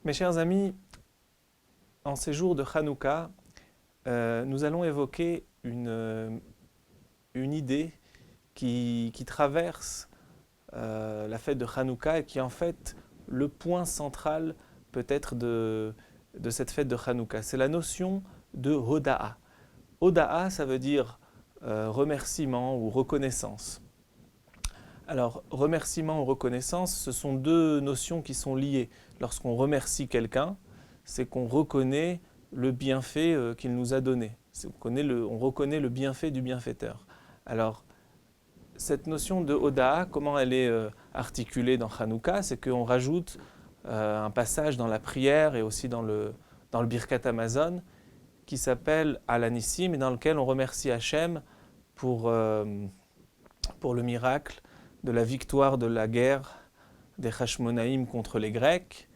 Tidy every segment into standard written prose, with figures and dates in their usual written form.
Mes chers amis, en ces jours de Hanouka, nous allons évoquer une idée qui traverse la fête de Hanouka et qui est en fait le point central peut-être de cette fête de Hanouka. C'est la notion de Hoda'a. Hoda'a, ça veut dire remerciement ou reconnaissance. Alors, remerciement ou reconnaissance, ce sont deux notions qui sont liées. Lorsqu'on remercie quelqu'un, c'est qu'on reconnaît le bienfait qu'il nous a donné. On reconnaît le bienfait du bienfaiteur. Alors, cette notion de Hoda'a, comment elle est articulée dans Hanouka, c'est qu'on rajoute un passage dans la prière et aussi dans le Birkat Hamazon qui s'appelle Al-Anissim et dans lequel on remercie Hachem pour le miracle de la victoire de la guerre des Hashmonaïm contre les Grecs.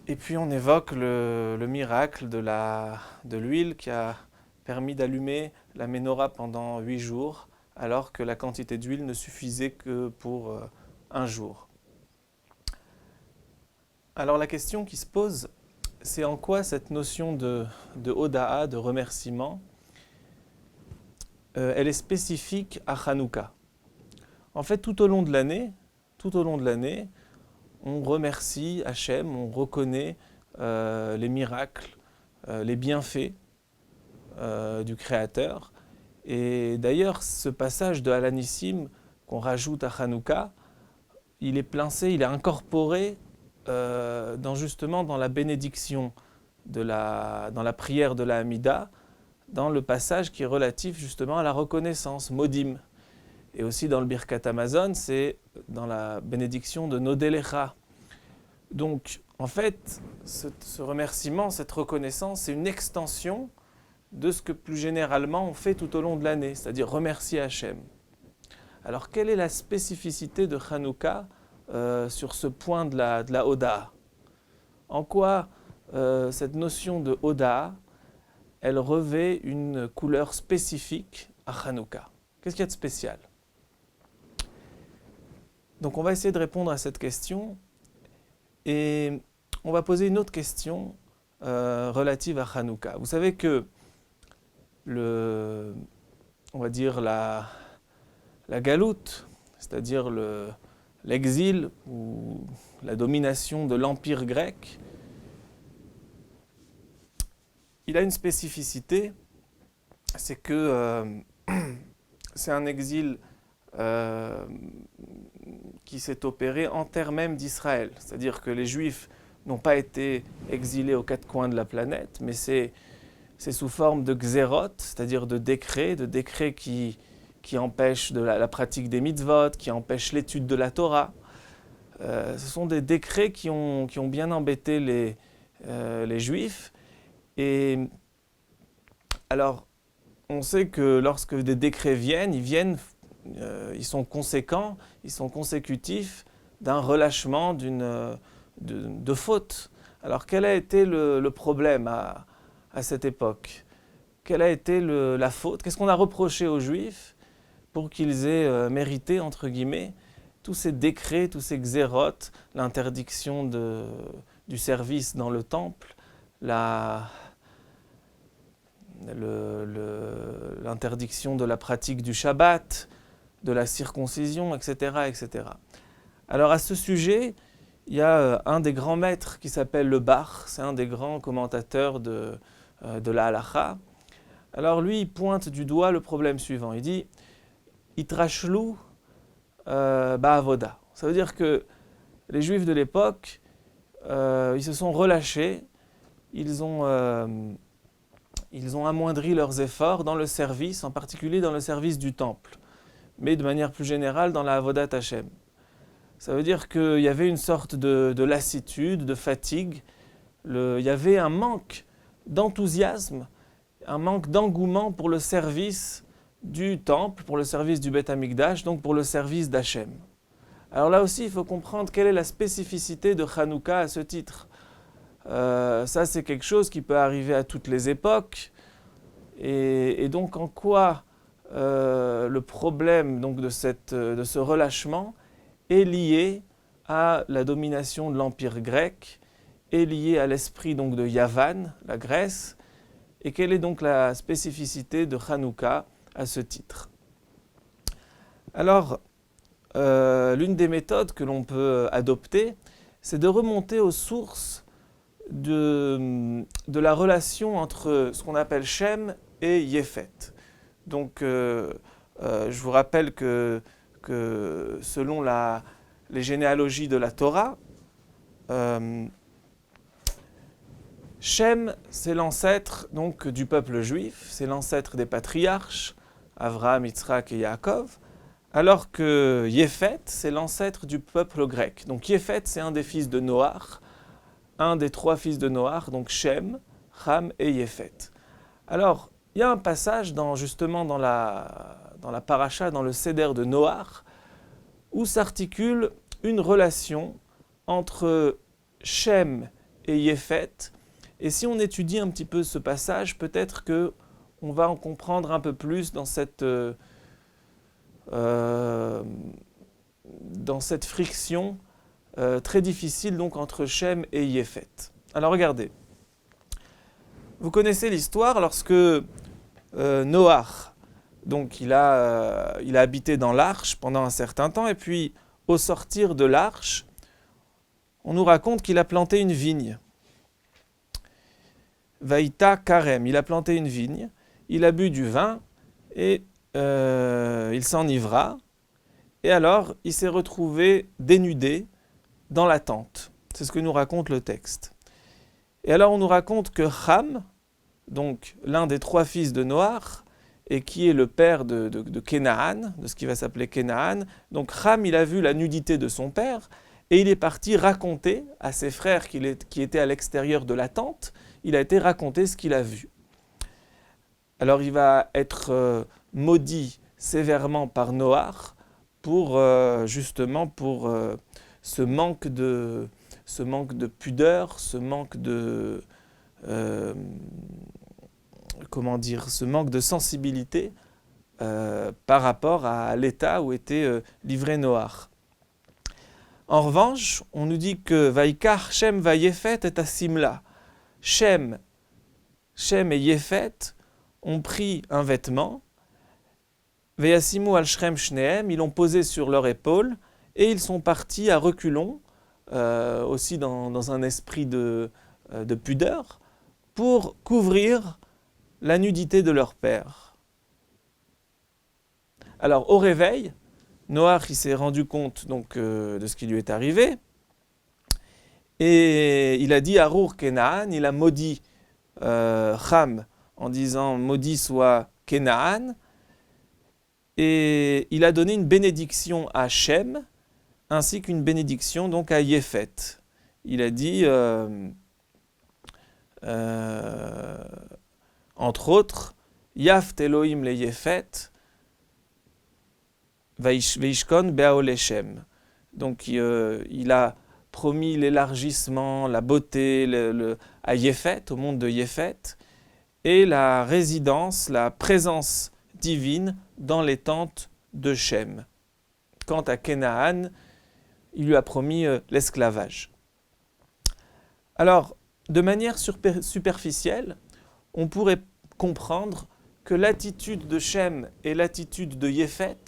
Et puis on évoque le miracle de l'huile qui a permis d'allumer la menorah pendant 8 jours, alors que la quantité d'huile ne suffisait que pour un jour. Alors la question qui se pose, c'est en quoi cette notion de Hoda'a, de remerciement, elle est spécifique à Hanouka. En fait, tout au long de l'année, on remercie Hachem, on reconnaît les miracles, les bienfaits du Créateur. Et d'ailleurs, ce passage de Al-Anissim qu'on rajoute à Hanouka, il est placé, il est incorporé justement dans la bénédiction, dans la prière de la Hamida, dans le passage qui est relatif justement à la reconnaissance, Modim. Et aussi dans le Birkat Hamazon, c'est dans la bénédiction de Nodelecha. Donc, en fait, ce remerciement, cette reconnaissance, c'est une extension de ce que plus généralement on fait tout au long de l'année, c'est-à-dire remercier Hachem. Alors, quelle est la spécificité de Hanouka sur ce point de la Hoda'a? En quoi cette notion de Hoda'a, elle revêt une couleur spécifique à Hanouka? Qu'est-ce qu'il y a de spécial? Donc on va essayer de répondre à cette question et on va poser une autre question relative à Hanouka. Vous savez que on va dire la galoute, c'est-à-dire l'exil ou la domination de l'Empire grec, il a une spécificité, c'est que c'est un exil qui s'est opéré en terre même d'Israël. C'est-à-dire que les Juifs n'ont pas été exilés aux quatre coins de la planète, mais c'est sous forme de xérot, c'est-à-dire de décrets qui empêchent la pratique des mitzvot, qui empêchent l'étude de la Torah. Ce sont des décrets qui ont bien embêté les Juifs. Et alors, on sait que lorsque des décrets viennent, ils sont conséquents, ils sont consécutifs d'un relâchement de faute. Alors quel a été le problème à cette époque? Quelle a été la faute? Qu'est-ce qu'on a reproché aux Juifs pour qu'ils aient mérité, entre guillemets, tous ces décrets, tous ces xérotes, l'interdiction du service dans le temple, l'interdiction de la pratique du Shabbat, de la circoncision, etc., etc. Alors à ce sujet, il y a un des grands maîtres qui s'appelle le Bach, c'est un des grands commentateurs de la Halacha. Alors lui, il pointe du doigt le problème suivant. Il dit « Itrashlu ba'avoda ». Ça veut dire que les Juifs de l'époque, ils se sont relâchés, ils ont amoindri leurs efforts dans le service, en particulier dans le service du temple, mais de manière plus générale dans la Avodat Hashem. Ça veut dire qu'il y avait une sorte de lassitude, de fatigue, il y avait un manque d'enthousiasme, un manque d'engouement pour le service du temple, pour le service du Beth Amikdash, donc pour le service d'Hachem. Alors là aussi, il faut comprendre quelle est la spécificité de Hanouka à ce titre. Ça, c'est quelque chose qui peut arriver à toutes les époques. Et donc, en quoi le problème donc, de ce relâchement est lié à la domination de l'Empire grec est lié à l'esprit donc de Yavan, la Grèce, et quelle est donc la spécificité de Hanouka à ce titre. Alors, l'une des méthodes que l'on peut adopter, c'est de remonter aux sources de la relation entre ce qu'on appelle Shem et Yéfet. Donc, je vous rappelle que selon les généalogies de la Torah, Shem, c'est l'ancêtre donc du peuple juif, c'est l'ancêtre des patriarches, Avraham, Yitzhak et Yaakov, alors que Yéfet, c'est l'ancêtre du peuple grec. Donc Yéfet, c'est un des fils de Noach, un des 3 fils de Noach, donc Shem, Ham et Yéfet. Alors, il y a un passage justement dans la paracha, dans le Seder de Noach, où s'articule une relation entre Shem et Yéfet. Et si on étudie un petit peu ce passage, peut-être qu'on va en comprendre un peu plus dans cette friction très difficile donc entre Shem et Yéfet. Alors regardez, vous connaissez l'histoire lorsque Noach, donc il a habité dans l'arche pendant un certain temps, et puis au sortir de l'arche, on nous raconte qu'il a planté une vigne. Vaïta Karem, il a planté une vigne, il a bu du vin et il s'enivra. Et alors, il s'est retrouvé dénudé dans la tente. C'est ce que nous raconte le texte. Et alors, on nous raconte que Ham, donc l'un des 3 fils de Noach, et qui est le père de Kénaan, de ce qui va s'appeler Kénaan, donc Ham, il a vu la nudité de son père, et il est parti raconter à ses frères qui étaient à l'extérieur de la tente, il a été raconter ce qu'il a vu. Alors il va être maudit sévèrement par Noach pour ce manque de pudeur, ce manque de sensibilité par rapport à l'état où était livré Noach. En revanche, on nous dit que Vaikar Shem va Yéfet et à Simla. Shem et Yéfet ont pris un vêtement, Veyasimu al Shrem Shneem, ils l'ont posé sur leur épaule, et ils sont partis à reculons, aussi dans un esprit de pudeur, pour couvrir la nudité de leur père. Alors au réveil, Noach il s'est rendu compte donc, de ce qui lui est arrivé, et il a dit à Arur Kénaan, il a maudit Ham en disant maudit soit Kénaan, et il a donné une bénédiction à Shem ainsi qu'une bénédiction donc à Yéfet. Il a dit entre autres Yaft Elohim le Yéfet Veishkon Beaole Shem. Donc il a promis l'élargissement, la beauté à Yéfet, au monde de Yéfet, et la résidence, la présence divine dans les tentes de Shem. Quant à Kénaan, il lui a promis l'esclavage. Alors, de manière superficielle, on pourrait comprendre que l'attitude de Shem et l'attitude de Yéfet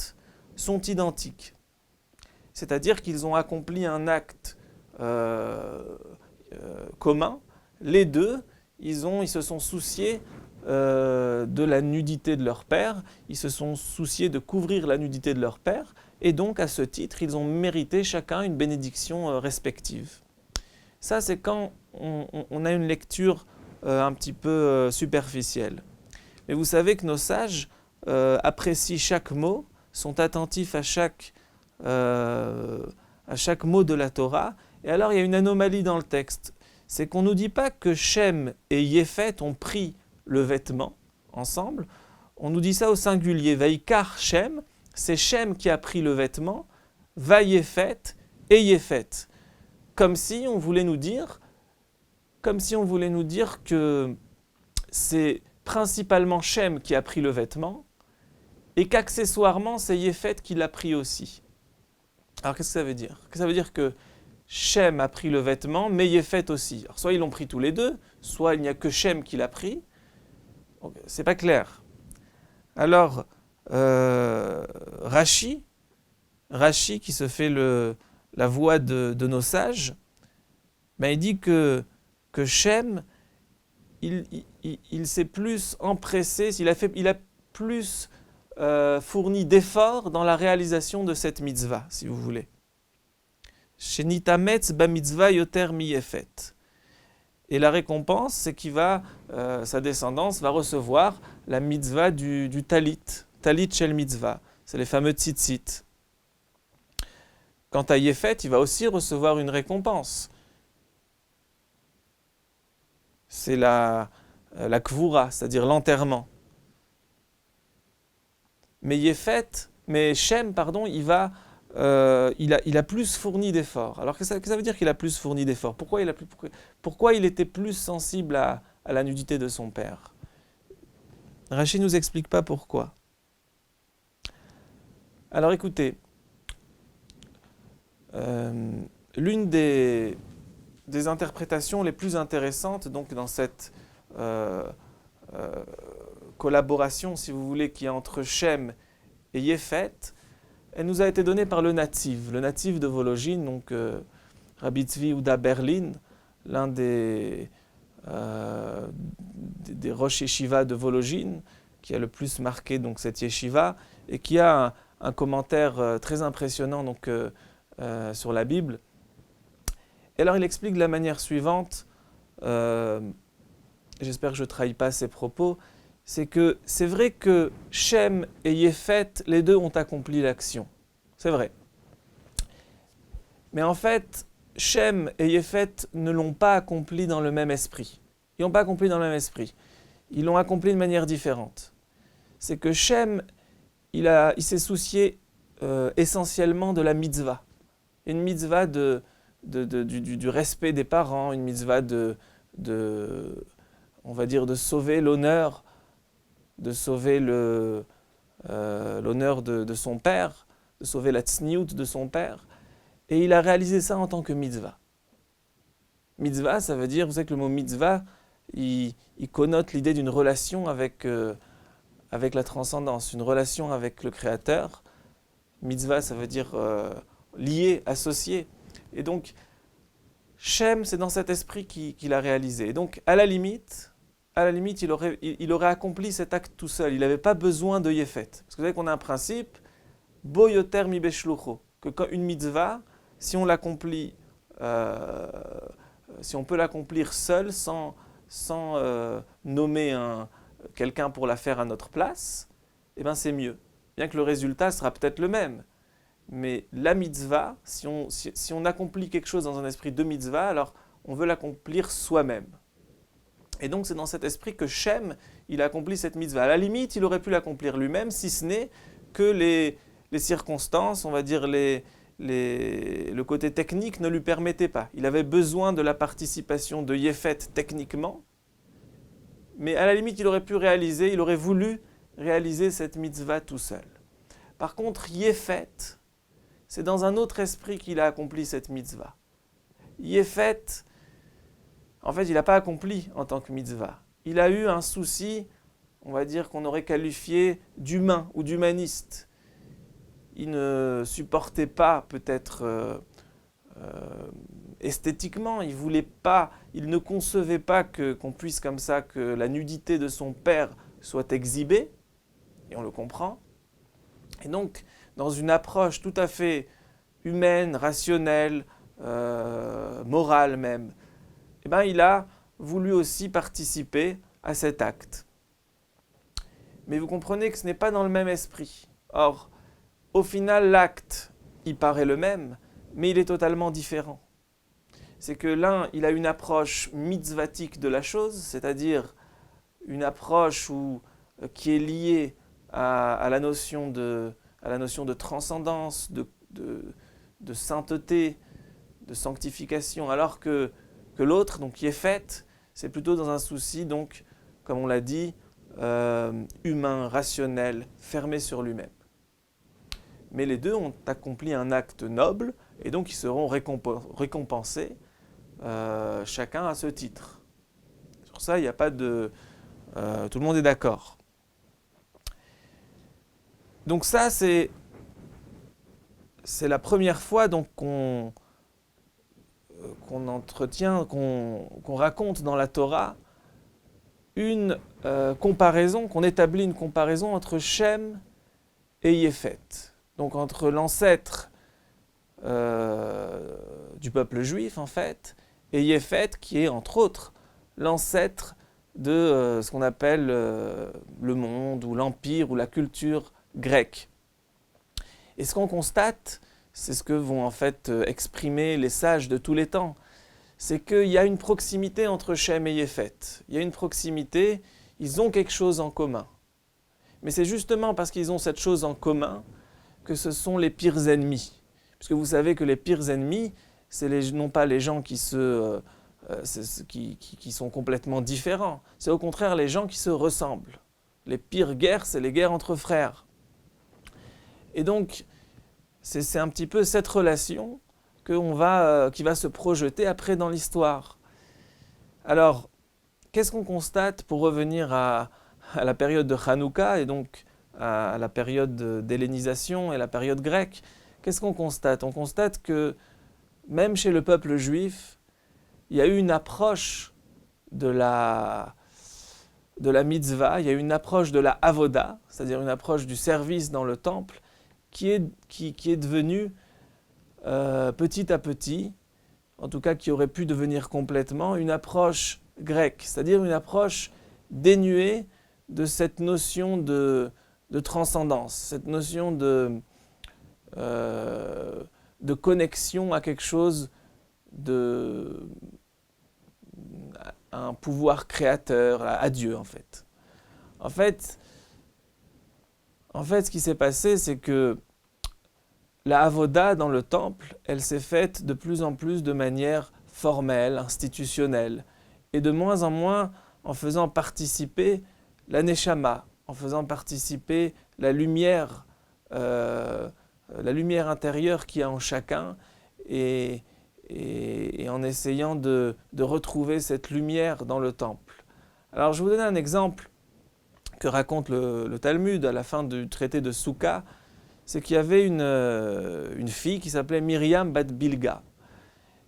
sont identiques. C'est-à-dire qu'ils ont accompli un acte commun. Les deux, ils se sont souciés de la nudité de leur père, ils se sont souciés de couvrir la nudité de leur père, et donc à ce titre, ils ont mérité chacun une bénédiction respective. Ça, c'est quand on a une lecture un petit peu superficielle. Mais vous savez que nos sages apprécient chaque mot, sont attentifs à chaque mot de la Torah. Et alors, il y a une anomalie dans le texte. C'est qu'on ne nous dit pas que Shem et Yéfet ont pris le vêtement ensemble. On nous dit ça au singulier. Vaikar Shem, c'est Shem qui a pris le vêtement, va Yéfet et Yéfet. Comme si on voulait nous dire que c'est principalement Shem qui a pris le vêtement et qu'accessoirement c'est Yéfet qui l'a pris aussi. Alors qu'est-ce que ça veut dire ? Ça veut dire que Shem a pris le vêtement, mais Yéfet aussi. Alors, soit ils l'ont pris tous les deux, soit il n'y a que Shem qui l'a pris. C'est pas clair. Alors, Rashi qui se fait la voix de nos sages, ben il dit que Shem, il s'est plus empressé, il a plus fourni d'efforts dans la réalisation de cette mitzvah, si vous voulez. Shenitametz ba mitzvah yoter mi yefet. Et la récompense, c'est sa descendance va recevoir la mitzvah du talit shel mitzvah. C'est les fameux tzitzit. Quant à Yefet, il va aussi recevoir une récompense. C'est la kvura, c'est-à-dire l'enterrement. Mais Shem, il a plus fourni d'efforts. Alors, qu'est-ce que ça veut dire qu'il a plus fourni d'efforts ? Pourquoi il était plus sensible à la nudité de son père ? Rashi ne nous explique pas pourquoi. Alors écoutez, l'une des interprétations les plus intéressantes donc, dans cette collaboration, si vous voulez, qui est entre Shem et Yefet, elle nous a été donnée par le natif de Volojine, donc Rabbi Tzvi Ouda Berlin, l'un des Rosh Yeshiva de Volojine, qui a le plus marqué donc, cette yeshiva, et qui a un commentaire très impressionnant donc, sur la Bible. Et alors il explique de la manière suivante, j'espère que je ne trahis pas ses propos, c'est que c'est vrai que Shem et Yefet, les deux ont accompli l'action. C'est vrai. Mais en fait, Shem et Yefet ne l'ont pas accompli dans le même esprit. Ils n'ont pas accompli dans le même esprit. Ils l'ont accompli de manière différente. C'est que Shem, il s'est soucié essentiellement de la mitzvah. Une mitzvah du respect des parents, une mitzvah on va dire, de sauver l'honneur, de sauver l'honneur de son père, de sauver la tzniout de son père. Et il a réalisé ça en tant que mitzvah. Mitzvah, ça veut dire, vous savez que le mot mitzvah, il connote l'idée d'une relation avec la transcendance, une relation avec le Créateur. Mitzvah, ça veut dire lié, associé. Et donc, Shem, c'est dans cet esprit qu'il a réalisé. Et donc, à la limite, il aurait accompli cet acte tout seul. Il n'avait pas besoin de Yefet. Parce que vous savez qu'on a un principe, Bo yoter mi beshlucho, que quand une mitzvah, si on l'accomplit, si on peut l'accomplir seul, sans nommer quelqu'un pour la faire à notre place, eh ben c'est mieux. Bien que le résultat sera peut-être le même. Mais la mitzvah, si on accomplit quelque chose dans un esprit de mitzvah, alors on veut l'accomplir soi-même. Et donc c'est dans cet esprit que Shem, il a accompli cette mitzvah. À la limite, il aurait pu l'accomplir lui-même, si ce n'est que les circonstances, on va dire le côté technique ne lui permettait pas. Il avait besoin de la participation de Yefet techniquement, mais à la limite, il aurait voulu réaliser cette mitzvah tout seul. Par contre, Yefet, c'est dans un autre esprit qu'il a accompli cette mitzvah. Yefet, en fait, il n'a pas accompli en tant que mitzvah. Il a eu un souci, on va dire qu'on aurait qualifié d'humain ou d'humaniste. Il ne supportait pas peut-être esthétiquement, il ne concevait pas qu'on puisse comme ça, que la nudité de son père soit exhibée, et on le comprend. Et donc, dans une approche tout à fait humaine, rationnelle, morale même, eh ben, il a voulu aussi participer à cet acte. Mais vous comprenez que ce n'est pas dans le même esprit. Or, au final, l'acte, il paraît le même, mais il est totalement différent. C'est que l'un, il a une approche mitzvatique de la chose, c'est-à-dire une approche qui est liée à la notion de transcendance, de sainteté, de sanctification, alors que l'autre, donc qui est faite, c'est plutôt dans un souci, donc, comme on l'a dit, humain, rationnel, fermé sur lui-même. Mais les deux ont accompli un acte noble, Et donc, ils seront récompensés chacun à ce titre. Sur ça, il n'y a pas de... tout le monde est d'accord. Donc ça, c'est la première fois donc, qu'on entretient, qu'on raconte dans la Torah une comparaison, qu'on établit une comparaison entre Shem et Yéfet. Donc entre l'ancêtre du peuple juif, en fait, et Yéfet, qui est, entre autres, l'ancêtre de ce qu'on appelle le monde, ou l'empire, ou la culture grecque. Et ce qu'on constate, c'est ce que vont en fait exprimer les sages de tous les temps, c'est qu'il y a une proximité entre Shem et Yéfet. Il y a une proximité, ils ont quelque chose en commun. Mais c'est justement parce qu'ils ont cette chose en commun que ce sont les pires ennemis. Puisque vous savez que les pires ennemis, c'est non pas les gens qui sont complètement différents, c'est au contraire les gens qui se ressemblent. Les pires guerres, c'est les guerres entre frères. Et donc, c'est un petit peu cette relation qui va se projeter après dans l'histoire. Alors, qu'est-ce qu'on constate pour revenir à la période de Hanouka et donc à la période d'hellénisation et la période grecque? Qu'est-ce qu'on constate? On constate que même chez le peuple juif, il y a eu une approche de la mitzvah, il y a eu une approche de la avoda, c'est-à-dire une approche du service dans le temple, qui est devenue petit à petit, en tout cas qui aurait pu devenir complètement, une approche grecque, c'est-à-dire une approche dénuée de cette notion de transcendance, cette notion de connexion à quelque chose, à un pouvoir créateur, à Dieu en fait. En fait, ce qui s'est passé, c'est que la avoda dans le temple, elle s'est faite de plus en plus de manière formelle, institutionnelle, et de moins en moins en faisant participer la neshama, en faisant participer la lumière intérieure qu'il y a en chacun, et en essayant de retrouver cette lumière dans le temple. Alors je vais vous donner un exemple que raconte le Talmud à la fin du traité de Souka. C'est qu'il y avait une fille qui s'appelait Myriam Bat Bilga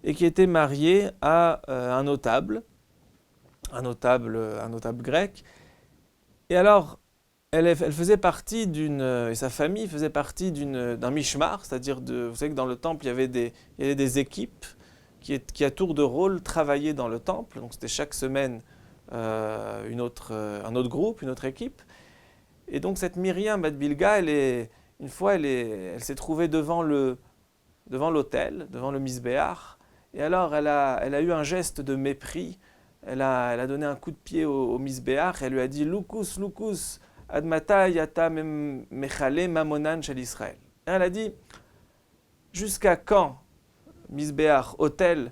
et qui était mariée à un notable grec. Et alors, elle faisait partie et sa famille faisait partie d'un mishmar, c'est-à-dire vous savez que dans le temple, il y avait des équipes qui à tour de rôle travaillaient dans le temple. Donc c'était chaque semaine un autre groupe, une autre équipe. Et donc cette Myriam Bat Bilga, une fois, elle s'est trouvée devant l'autel, devant le misbéach, et alors elle a eu un geste de mépris. Elle a donné un coup de pied au misbéach, et elle lui a dit « Lukus, Lukus, admata yata mechale mamonan shel Israël ». Elle a dit « Jusqu'à quand, misbéach, autel,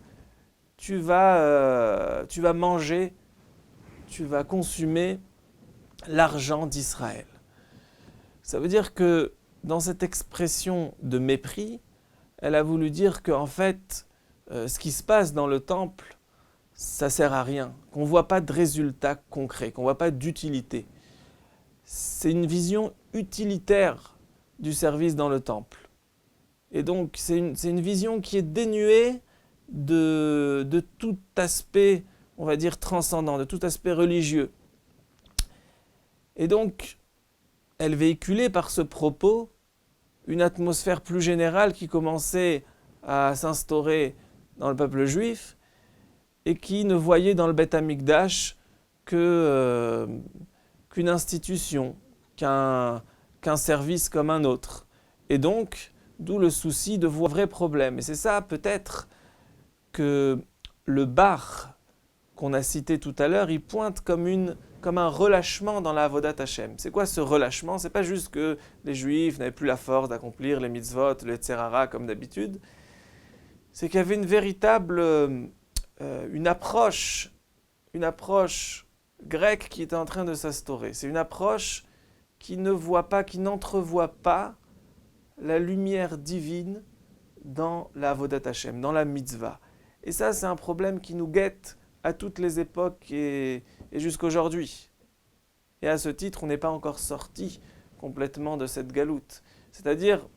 tu vas manger, tu vas consumer l'argent d'Israël ». Ça veut dire que dans cette expression de mépris, elle a voulu dire qu'en fait, ce qui se passe dans le temple, ça ne sert à rien, qu'on ne voit pas de résultat concret, qu'on ne voit pas d'utilité. C'est une vision utilitaire du service dans le temple. Et donc, c'est une vision qui est dénuée de tout aspect, on va dire, transcendant, de tout aspect religieux. Et donc, elle véhiculait par ce propos une atmosphère plus générale qui commençait à s'instaurer dans le peuple juif et qui ne voyait dans le Beth Amikdash qu'une institution, qu'un service comme un autre. Et donc, d'où le souci de voir un vrai problème. Et c'est ça peut-être que le bar qu'on a cité tout à l'heure, il pointe comme un relâchement dans la Avodat Hashem. C'est quoi ce relâchement? C'est pas juste que les Juifs n'avaient plus la force d'accomplir les mitzvot, le tzerara comme d'habitude. C'est qu'il y avait une véritable une approche grecque qui était en train de s'instaurer. C'est une approche qui n'entrevoit pas la lumière divine dans la Avodat Hashem, dans la mitzvah. Et ça, c'est un problème qui nous guette à toutes les époques et jusqu'aujourd'hui. Et à ce titre, on n'est pas encore sorti complètement de cette galoute. C'est-à-dire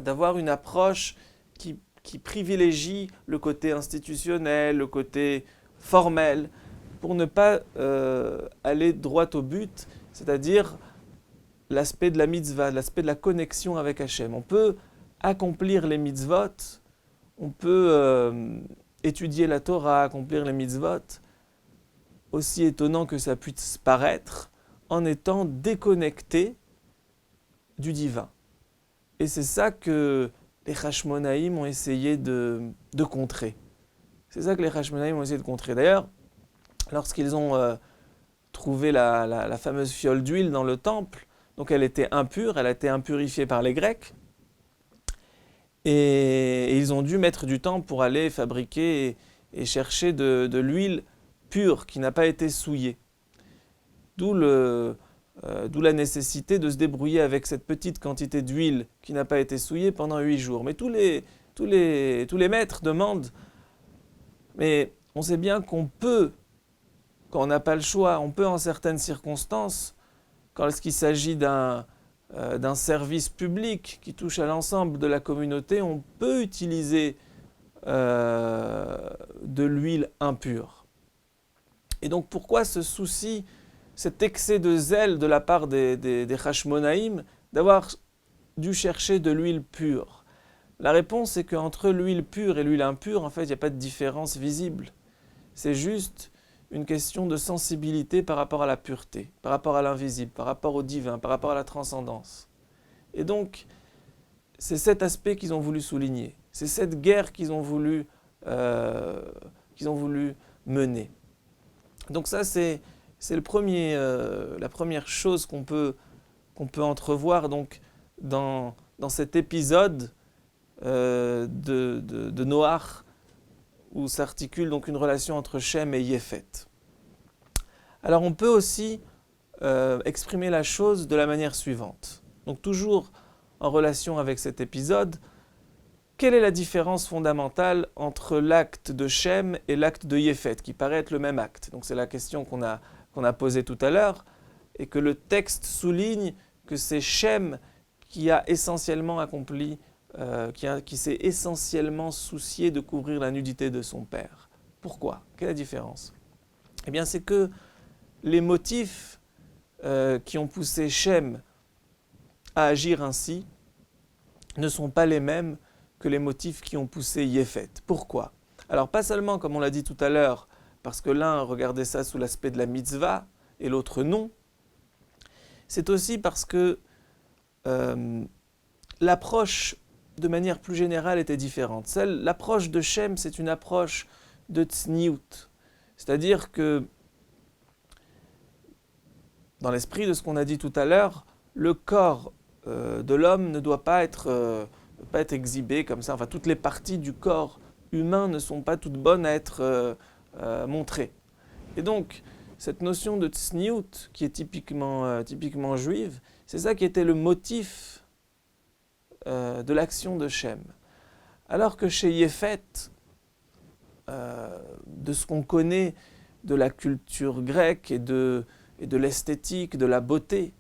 d'avoir une approche qui privilégie le côté institutionnel, le côté formel, pour ne pas aller droit au but, c'est-à-dire l'aspect de la mitzvah, l'aspect de la connexion avec Hachem. On peut accomplir les mitzvot, on peut étudier la Torah, accomplir les mitzvot, aussi étonnant que ça puisse paraître, en étant déconnecté du divin. Et c'est ça que les Hashmonaïm ont essayé de contrer. C'est ça que les Hashmonaïm ont essayé de contrer. D'ailleurs, lorsqu'ils ont trouvé la fameuse fiole d'huile dans le temple, donc elle était impure, elle a été impurifiée par les Grecs, et ils ont dû mettre du temps pour aller fabriquer et chercher de l'huile pure qui n'a pas été souillée. D'où la nécessité de se débrouiller avec cette petite quantité d'huile qui n'a pas été souillée pendant 8 jours. Mais tous les maîtres demandent, mais on sait bien qu'on peut, quand on n'a pas le choix, on peut en certaines circonstances, quand il s'agit d'un service public qui touche à l'ensemble de la communauté, on peut utiliser de l'huile impure. Et donc pourquoi ce souci, cet excès de zèle de la part des Hashmonaïm d'avoir dû chercher de l'huile pure? La réponse est qu'entre l'huile pure et l'huile impure, en fait, il n'y a pas de différence visible. C'est juste une question de sensibilité par rapport à la pureté, par rapport à l'invisible, par rapport au divin, par rapport à la transcendance. Et donc, c'est cet aspect qu'ils ont voulu souligner. C'est cette guerre qu'ils ont voulu mener. Donc ça, c'est la première chose qu'on peut entrevoir donc, dans cet épisode de Noach, où s'articule donc une relation entre Shem et Yéfet. Alors on peut aussi exprimer la chose de la manière suivante. Donc toujours en relation avec cet épisode, quelle est la différence fondamentale entre l'acte de Shem et l'acte de Yéfet, qui paraît être le même acte? Donc c'est la question qu'on a posée tout à l'heure, et que le texte souligne que c'est Shem qui a essentiellement accompli, qui s'est essentiellement soucié de couvrir la nudité de son père. Pourquoi? Quelle est la différence? Eh bien, c'est que les motifs qui ont poussé Shem à agir ainsi ne sont pas les mêmes que les motifs qui ont poussé Yéfet. Pourquoi? Alors, pas seulement, comme on l'a dit tout à l'heure, parce que l'un regardait ça sous l'aspect de la mitzvah et l'autre non, c'est aussi parce que l'approche de manière plus générale était différente. L'approche de Shem, c'est une approche de tsniout. C'est-à-dire que, dans l'esprit de ce qu'on a dit tout à l'heure, le corps de l'homme ne doit pas être exhibé comme ça. Enfin, toutes les parties du corps humain ne sont pas toutes bonnes à être montrées. Et donc, cette notion de tsniout, qui est typiquement juive, c'est ça qui était le motif de l'action de Shem. Alors que chez Yéfet, de ce qu'on connaît de la culture grecque et de l'esthétique, de la beauté,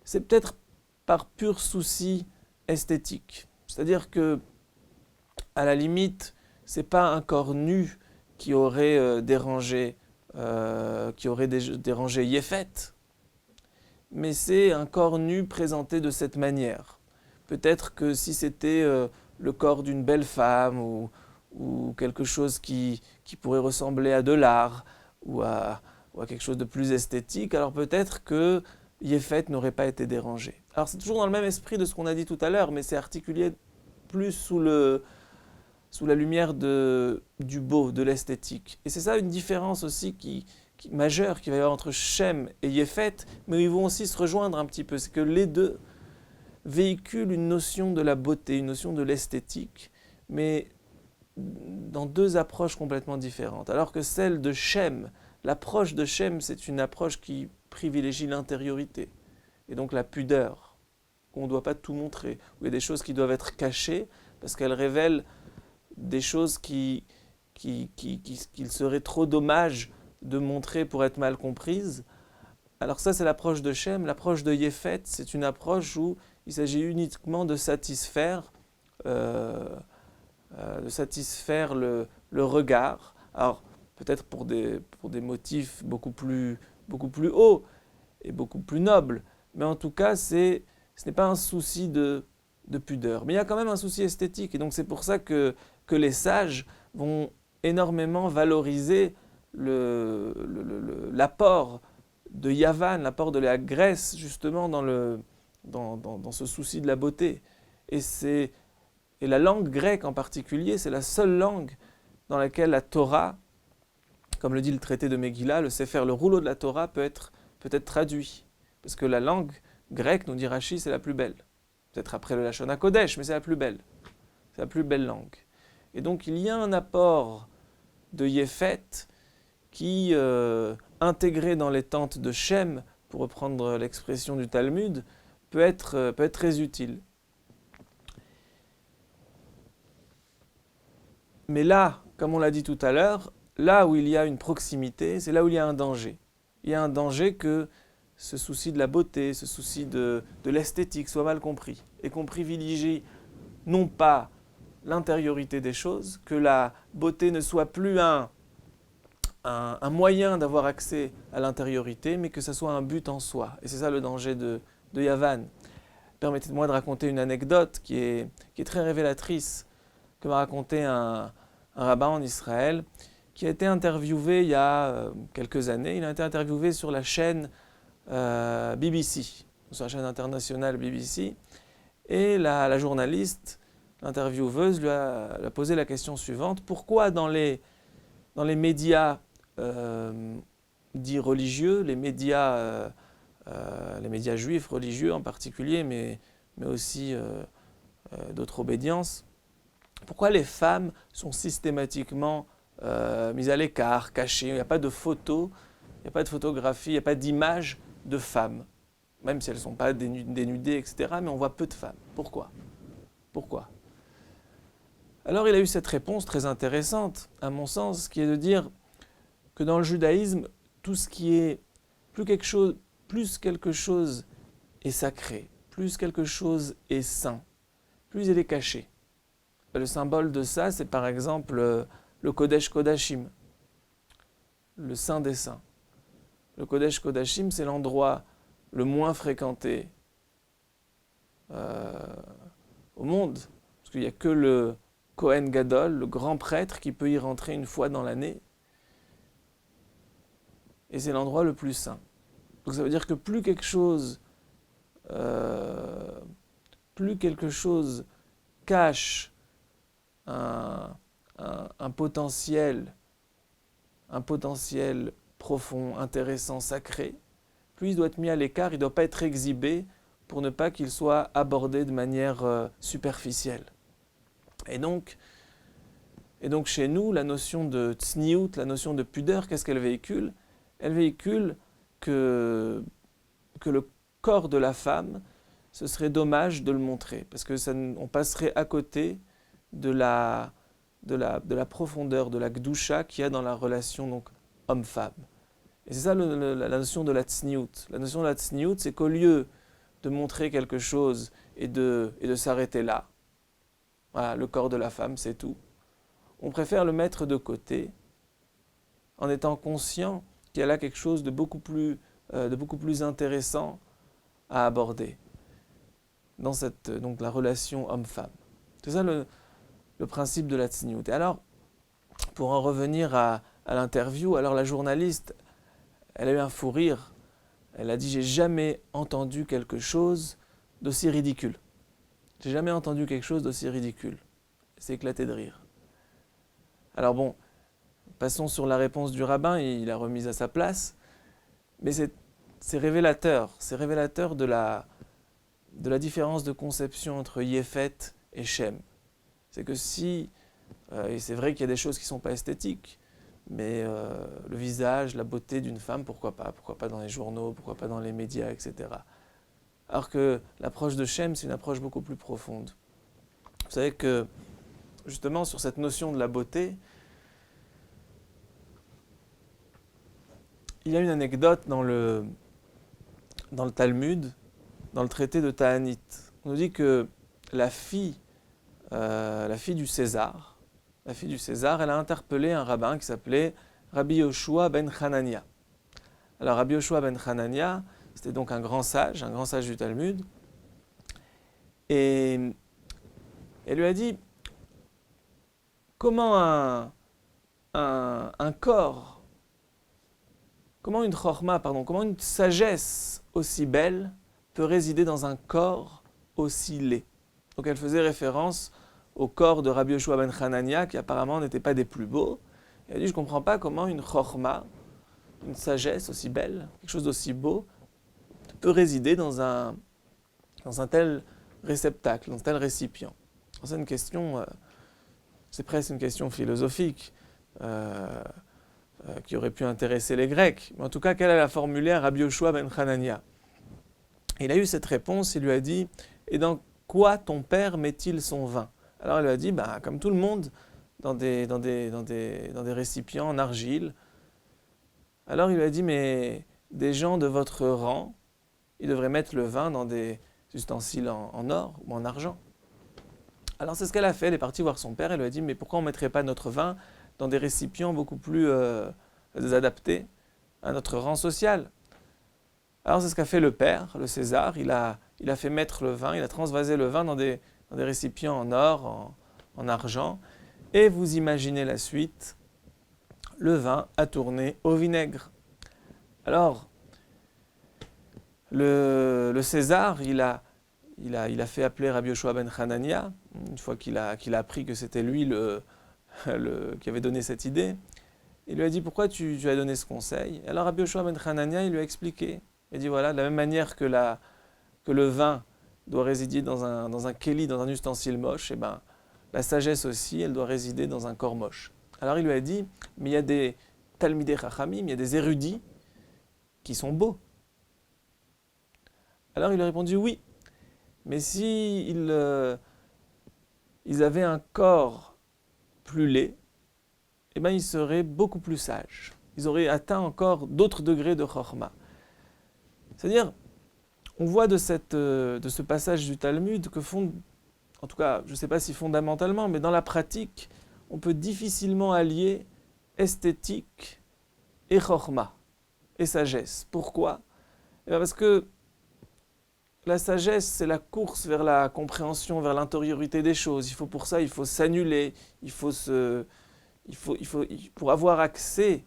c'est peut-être par pur souci esthétique. C'est-à-dire que, à la limite, c'est pas un corps nu qui aurait dérangé Yéfet, mais c'est un corps nu présenté de cette manière. Peut-être que si c'était le corps d'une belle femme ou quelque chose qui pourrait ressembler à de l'art ou à quelque chose de plus esthétique, alors peut-être que Yéfet n'aurait pas été dérangé. Alors c'est toujours dans le même esprit de ce qu'on a dit tout à l'heure, mais c'est articulé plus sous la lumière du beau, de l'esthétique. Et c'est ça une différence aussi majeure qu'il va y avoir entre Shem et Yéfet, mais ils vont aussi se rejoindre un petit peu. C'est que les deux véhiculent une notion de la beauté, une notion de l'esthétique, mais dans deux approches complètement différentes. Alors que celle de Shem, l'approche de Shem, c'est une approche qui privilégie l'intériorité, et donc la pudeur. où on ne doit pas tout montrer, où il y a des choses qui doivent être cachées, parce qu'elles révèlent des choses qu'il serait trop dommage de montrer pour être mal comprises. Alors ça, c'est l'approche de Shem. L'approche de Yéfet, c'est une approche où il s'agit uniquement de satisfaire, le regard. Alors, peut-être pour des motifs beaucoup plus hauts et beaucoup plus nobles, mais en tout cas, ce n'est pas un souci de pudeur. Mais il y a quand même un souci esthétique, et donc c'est pour ça que les sages vont énormément valoriser l'apport de Yavan, l'apport de la Grèce, justement, dans ce souci de la beauté. Et la langue grecque en particulier, c'est la seule langue dans laquelle la Torah, comme le dit le traité de Megillah, le Sefer, le rouleau de la Torah peut être traduit. Parce que la langue grecque, nous dit Rashi, c'est la plus belle. Peut-être après le Lashon HaKodesh, mais c'est la plus belle. C'est la plus belle langue. Et donc il y a un apport de Yéfet qui, intégré dans les tentes de Shem, pour reprendre l'expression du Talmud, peut être très utile. Mais là, comme on l'a dit tout à l'heure, là où il y a une proximité, c'est là où il y a un danger. Il y a un danger que ce souci de la beauté, ce souci de l'esthétique soit mal compris, et qu'on privilégie non pas l'intériorité des choses, que la beauté ne soit plus un moyen d'avoir accès à l'intériorité, mais que ce soit un but en soi. Et c'est ça le danger de Yavan. Permettez-moi de raconter une anecdote qui est très révélatrice, que m'a raconté un rabbin en Israël, qui a été interviewé il y a quelques années. Il a été interviewé sur la chaîne BBC, sur la chaîne internationale BBC, et la journaliste, l'intervieweuse, lui a posé la question suivante: pourquoi dans les médias dits religieux, les médias juifs religieux en particulier, mais aussi d'autres obédiences, pourquoi les femmes sont systématiquement mises à l'écart, cachées? Il n'y a pas de photos, il n'y a pas de photographie, il n'y a pas d'image de femmes, même si elles ne sont pas dénudées, etc., mais on voit peu de femmes. Pourquoi? Alors il a eu cette réponse très intéressante, à mon sens, qui est de dire que dans le judaïsme, tout ce qui est plus quelque chose est sacré, plus quelque chose est saint, plus il est caché. Le symbole de ça, c'est par exemple le Kodesh Kodashim, le Saint des Saints. Le Kodesh Kodashim, c'est l'endroit le moins fréquenté au monde, parce qu'il n'y a que le Kohen Gadol, le grand prêtre, qui peut y rentrer une fois dans l'année. Et c'est l'endroit le plus saint. Donc ça veut dire que plus quelque chose cache un potentiel profond, intéressant, sacré, plus il doit être mis à l'écart, il ne doit pas être exhibé pour ne pas qu'il soit abordé de manière superficielle. Et donc chez nous, la notion de tsniout, la notion de pudeur, qu'est-ce qu'elle véhicule? Elle véhicule que le corps de la femme, ce serait dommage de le montrer, parce que on passerait à côté de la profondeur, de la gdusha qu'il y a dans la relation donc homme-femme. Et c'est ça la notion de la tsniout. La notion de la tsniout, c'est qu'au lieu de montrer quelque chose et de s'arrêter là, voilà, le corps de la femme, c'est tout, on préfère le mettre de côté en étant conscient qu'il y a là quelque chose de beaucoup plus intéressant à aborder dans donc la relation homme-femme. C'est ça le principe de la tsniout. Et alors, pour en revenir à l'interview, alors la journaliste, elle a eu un fou rire. Elle a dit: j'ai jamais entendu quelque chose d'aussi ridicule. J'ai jamais entendu quelque chose d'aussi ridicule. Elle s'est éclatée de rire. Alors bon, passons sur la réponse du rabbin, il l'a remise à sa place, mais c'est révélateur. C'est révélateur de la différence de conception entre Yéfet et Shem. C'est que et c'est vrai qu'il y a des choses qui ne sont pas esthétiques, mais le visage, la beauté d'une femme, pourquoi pas dans les journaux, pourquoi pas dans les médias, etc. alors que l'approche de Shem, c'est une approche beaucoup plus profonde. Vous savez que, justement, sur cette notion de la beauté, il y a une anecdote dans le Talmud, dans le traité de Ta'anit. On nous dit que la fille du César, elle a interpellé un rabbin qui s'appelait Rabbi Yoshua ben Hanania. Alors Rabbi Yoshua ben Hanania, c'était donc un grand sage du Talmud, et elle lui a dit comment un corps, comment une sagesse aussi belle peut résider dans un corps aussi laid. Donc elle faisait référence au corps de Rabbi Yoshua ben Hanania, qui apparemment n'était pas des plus beaux. Elle a dit, je ne comprends pas comment une chorma, une sagesse aussi belle, quelque chose d'aussi beau, peut résider dans un tel réceptacle, dans un tel récipient. C'est une question, c'est presque une question philosophique, qui aurait pu intéresser les Grecs. Mais en tout cas, qu'elle a formulée à Rabbi Yoshua ben Hanania. Il a eu cette réponse, il lui a dit, et dans quoi ton père met-il son vin? Alors elle lui a dit, comme tout le monde, dans des récipients en argile. Alors il lui a dit, mais des gens de votre rang, ils devraient mettre le vin dans des ustensiles en or ou en argent. Alors c'est ce qu'elle a fait, elle est partie voir son père, elle lui a dit, mais pourquoi on ne mettrait pas notre vin dans des récipients beaucoup plus adaptés à notre rang social? Alors c'est ce qu'a fait le père, le César, il a fait mettre le vin, il a transvasé le vin dans des récipients en or, en argent, et vous imaginez la suite, le vin a tourné au vinaigre. Alors, le César, il a fait appeler Rabbi Yoshua ben Hanania, une fois qu'il a appris que c'était lui qui avait donné cette idée. Il lui a dit, pourquoi tu as donné ce conseil? Alors Rabbi Yoshua ben Hanania, il lui a expliqué. Il a dit, voilà, de la même manière que le vin doit résider dans un kéli, dans un ustensile moche, et la sagesse aussi, elle doit résider dans un corps moche. Alors il lui a dit, mais il y a des talmidei chachamim, il y a des érudits qui sont beaux. Alors il a répondu, oui, mais si ils avaient un corps plus laid, ils seraient beaucoup plus sages. Ils auraient atteint encore d'autres degrés de chorma. C'est-à-dire, on voit de ce passage du Talmud que en tout cas, je ne sais pas si fondamentalement, mais dans la pratique, on peut difficilement allier esthétique et chorma, et sagesse. Pourquoi? Parce que la sagesse, c'est la course vers la compréhension, vers l'intériorité des choses. Pour ça, il faut s'annuler, pour avoir accès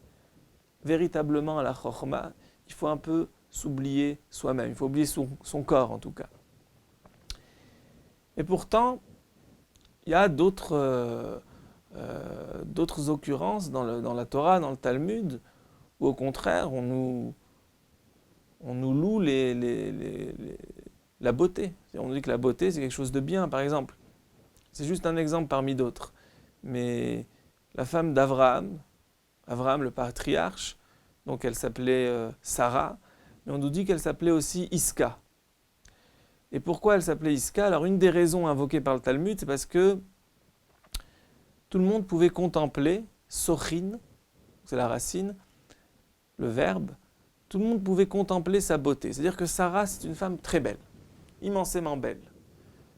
véritablement à la chorma, il faut un peu s'oublier soi-même, il faut oublier son corps en tout cas. Et pourtant, il y a d'autres occurrences dans la Torah, dans le Talmud, où au contraire, on nous loue la beauté. On nous dit que la beauté, c'est quelque chose de bien, par exemple. C'est juste un exemple parmi d'autres. Mais la femme d'Abraham, le patriarche, donc elle s'appelait Sarah, mais on nous dit qu'elle s'appelait aussi Iska. Et pourquoi elle s'appelait Iska? Alors une des raisons invoquées par le Talmud, c'est parce que tout le monde pouvait contempler, sochin, c'est la racine, le verbe, tout le monde pouvait contempler sa beauté. C'est-à-dire que Sarah, c'est une femme très belle, immensément belle.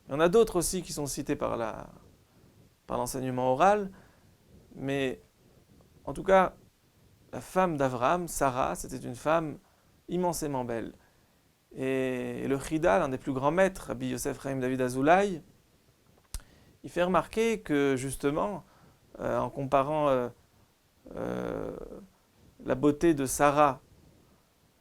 Il y en a d'autres aussi qui sont cités par l'enseignement oral, mais en tout cas, la femme d'Abraham, Sarah, c'était une femme immensément belle. Et le Chida, l'un des plus grands maîtres, Rabbi Yosef Chaim David Azoulay, il fait remarquer que justement, en comparant la beauté de Sarah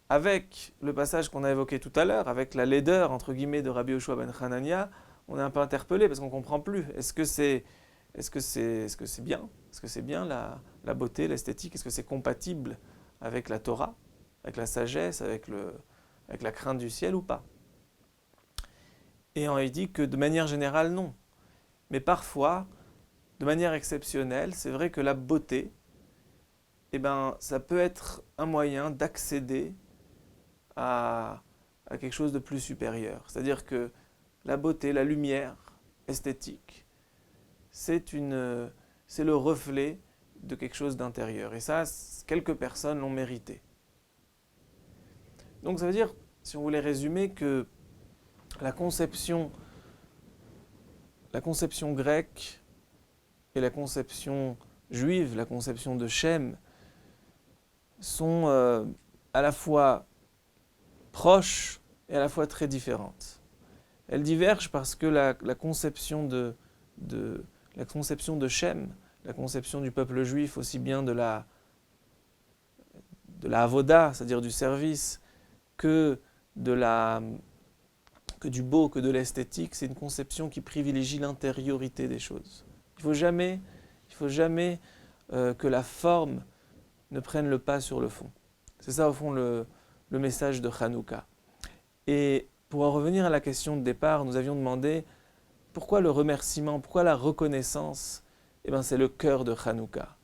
avec le passage qu'on a évoqué tout à l'heure, avec la laideur entre guillemets de Rabbi Yoshua ben Hanania, on est un peu interpellé parce qu'on ne comprend plus. Est-ce que c'est bien? Est-ce que c'est bien la beauté, l'esthétique? Est-ce que c'est compatible avec la Torah, avec la sagesse, avec la crainte du ciel ou pas? Et on a dit que de manière générale, non. Mais parfois, de manière exceptionnelle, c'est vrai que la beauté, ça peut être un moyen d'accéder à à quelque chose de plus supérieur. C'est-à-dire que la beauté, la lumière esthétique, c'est le reflet de quelque chose d'intérieur. Et ça, quelques personnes l'ont mérité. Donc ça veut dire, si on voulait résumer, que la conception grecque et la conception juive, la conception de Shem, sont à la fois proches et à la fois très différentes. Elles divergent parce que la conception de Shem, la conception du peuple juif, aussi bien de la avoda, c'est-à-dire du service, que du beau, que de l'esthétique, c'est une conception qui privilégie l'intériorité des choses. Il ne faut jamais que la forme ne prenne le pas sur le fond. C'est ça, au fond, le message de Hanouka. Et pour en revenir à la question de départ, nous avions demandé pourquoi le remerciement, pourquoi la reconnaissance. Eh bien, c'est le cœur de Hanouka.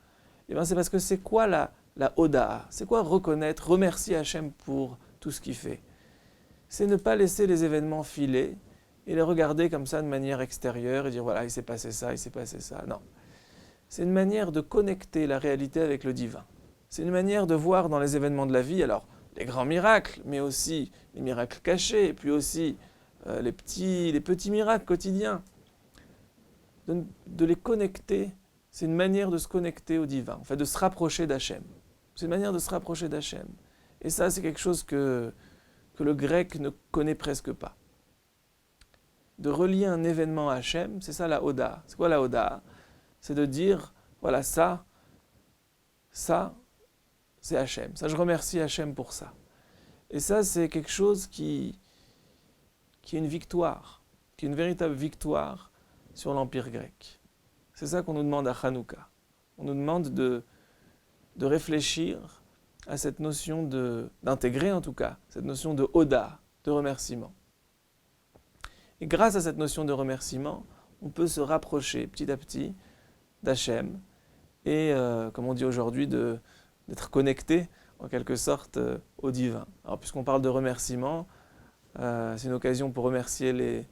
Eh bien, c'est parce que c'est quoi la Oda? C'est quoi reconnaître, remercier Hachem pour tout ce qu'il fait? C'est ne pas laisser les événements filer et les regarder comme ça de manière extérieure et dire voilà, il s'est passé ça, il s'est passé ça. Non. C'est une manière de connecter la réalité avec le divin. C'est une manière de voir dans les événements de la vie, alors les grands miracles, mais aussi les miracles cachés, et puis aussi les petits miracles quotidiens. De les connecter, c'est une manière de se connecter au divin, en fait, de se rapprocher d'Hachem. C'est une manière de se rapprocher d'Hachem. Et ça, c'est quelque chose que le grec ne connaît presque pas. De relier un événement à Hachem, c'est ça la Oda. C'est quoi la Oda? C'est de dire, voilà, ça, c'est Hachem. Ça, je remercie Hachem pour ça. Et ça, c'est quelque chose qui est une victoire, qui est une véritable victoire sur l'Empire grec. C'est ça qu'on nous demande à Hanouka. On nous demande de réfléchir à cette notion d'intégrer en tout cas, cette notion de Oda, de remerciement. Et grâce à cette notion de remerciement, on peut se rapprocher petit à petit d'Hachem et, comme on dit aujourd'hui, d'être connecté en quelque sorte au divin. Alors puisqu'on parle de remerciement, c'est une occasion pour remercier les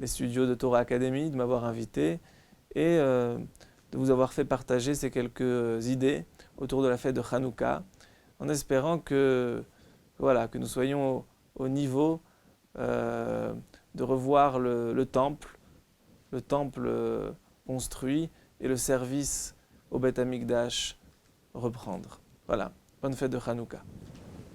studios de Torah Academy de m'avoir invité et de vous avoir fait partager ces quelques idées autour de la fête de Hanouka, en espérant que nous soyons au niveau de revoir le temple construit et le service au Beth Amikdash reprendre. Voilà, bonne fête de Hanouka.